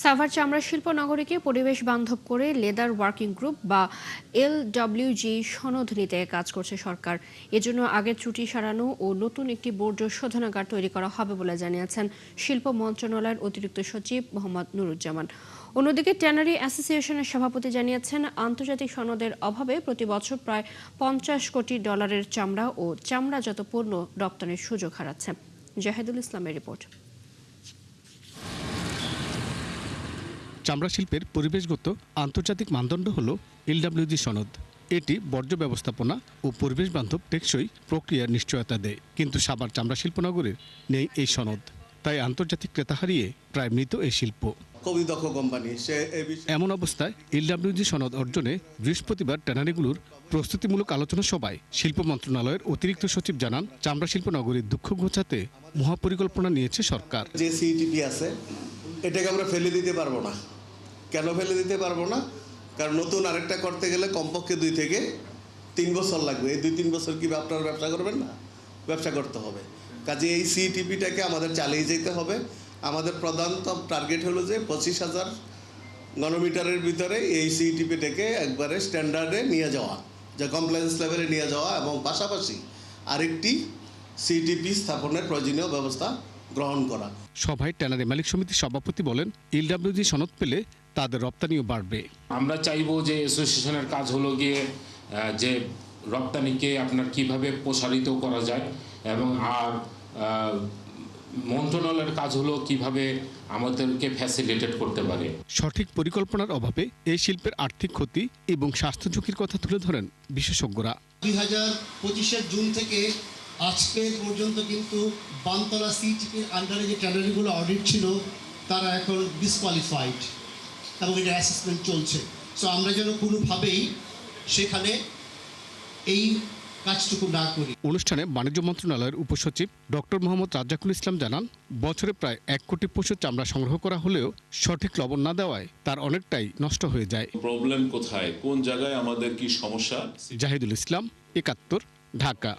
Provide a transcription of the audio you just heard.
সাভার চামড়া শিল্প নগরীকে পরিবেশ বান্ধব করে লেদার ওয়ার্কিং গ্রুপ বা LWG সনদ নিতে কাজ করছে সরকার। এজন্য আগের ত্রুটি সারানো ও নতুন একটি বর্জ্য শোধনাগার তৈরি করা হবে বলে জানিয়েছেন শিল্প মন্ত্রণালয়ের অতিরিক্ত সচিব মোহাম্মদ নুরুজ্জামান। অন্যদিকে ট্যানারি অ্যাসোসিয়েশনের সভাপতি জানিয়েছেন, আন্তর্জাতিক সনদের অভাবে প্রতি বছর প্রায় $50 কোটি চামড়া ও চামড়াজাত পণ্য রপ্তানির সুযোগ হারাচ্ছে। জাহেদুল ইসলামের রিপোর্ট। চামড়া শিল্পের পরিবেশগত আন্তর্জাতিক মানদণ্ড হল LWG সনদ। এটি বর্জ্য ব্যবস্থাপনা ও পরিবেশ বান্ধব টেকসই প্রক্রিয়ার নিশ্চয়তা দেয়, কিন্তু সাভার চামড়া শিল্প নগরের নেই এই সনদ। তাই আন্তর্জাতিক ক্রেতা হারিয়ে প্রায় মৃত এই শিল্প। এমন অবস্থায় LWG সনদ অর্জনে বৃহস্পতিবার ট্যানারিগুলোর প্রস্তুতিমূলক আলোচনা সভায় শিল্প মন্ত্রণালয়ের অতিরিক্ত সচিব জানান, চামড়া শিল্প নগরীর দুঃখ ঘোচাতে মহাপরিকল্পনা নিয়েছে সরকার। যে সিইটিপি আছে এটাকে আমরা ফেলে দিতে পারবো না। কেন ফেলে দিতে পারবো না? কারণ নতুন আরেকটা করতে গেলে কমপক্ষে 2 থেকে 3 বছর লাগবে। এই 2-3 বছর কি আপনারা ব্যবসা করবেন না? ব্যবসা করতে হবে। কাজে এই সিইটিপিটাকে আমাদের চালিয়ে যেতে হবে। আমাদের প্রধান টার্গেট হলো যে 25,000 ঘনমিটারের ভিতরে এই সিইটিপিটাকে একবারে স্ট্যান্ডার্ডে নিয়ে যাওয়া, যা কমপ্লায়েন্স লেভেলে নিয়ে যাওয়া, এবং পাশাপাশি আরেকটি সিইটিপি স্থাপনের প্রয়োজনীয় ব্যবস্থা গ্রহণ করা। সভায় ট্যানারি মালিক সমিতির সভাপতি বলেন, LWG সনদ পেলে তাদের রপ্তানিও বাড়বে। আমরা চাইবো যে অ্যাসোসিয়েশনের কাজ হলো গিয়ে যে রপ্তানিকে আপনার কিভাবে প্রসারিত করা যায়, এবং আর মন্ত্রণালয়ের কাজ হলো কিভাবে আমাদেরকে ফ্যাসিলিটেট করতে পারে। সঠিক পরিকল্পনার অভাবে এই শিল্পের আর্থিক ক্ষতি এবং স্বাস্থ্য ঝুঁকির কথা তুলে ধরেন বিশেষজ্ঞরা। 2025 জুন থেকে আজকে পর্যন্ত কিন্তু বানতলা সিইটিপির আন্ডারে যে ট্যানারিগুলো অডিট ছিল তারা এখন ডিসকোয়ালিফাইড এবং এটা অ্যাসেসমেন্ট চলছে। সো আমরা যেন কোনোভাবেই সেখানে এই কাজটুকু না করি। অনুষ্ঠানে বাণিজ্য মন্ত্রণালয়ের উপসচিব ডক্টর মোহাম্মদ রাজ্জাকুল ইসলাম জানান, বছরে প্রায় 1 কোটি পশুর চামড়া সংগ্রহ করা হলেও সঠিক লবণ না দেওয়ায় তার অনেকটাই নষ্ট হয়ে যায়। প্রবলেম কোথায়, কোন জায়গায় আমাদের কি সমস্যা? জাহিদুল ইসলাম, 71, ঢাকা।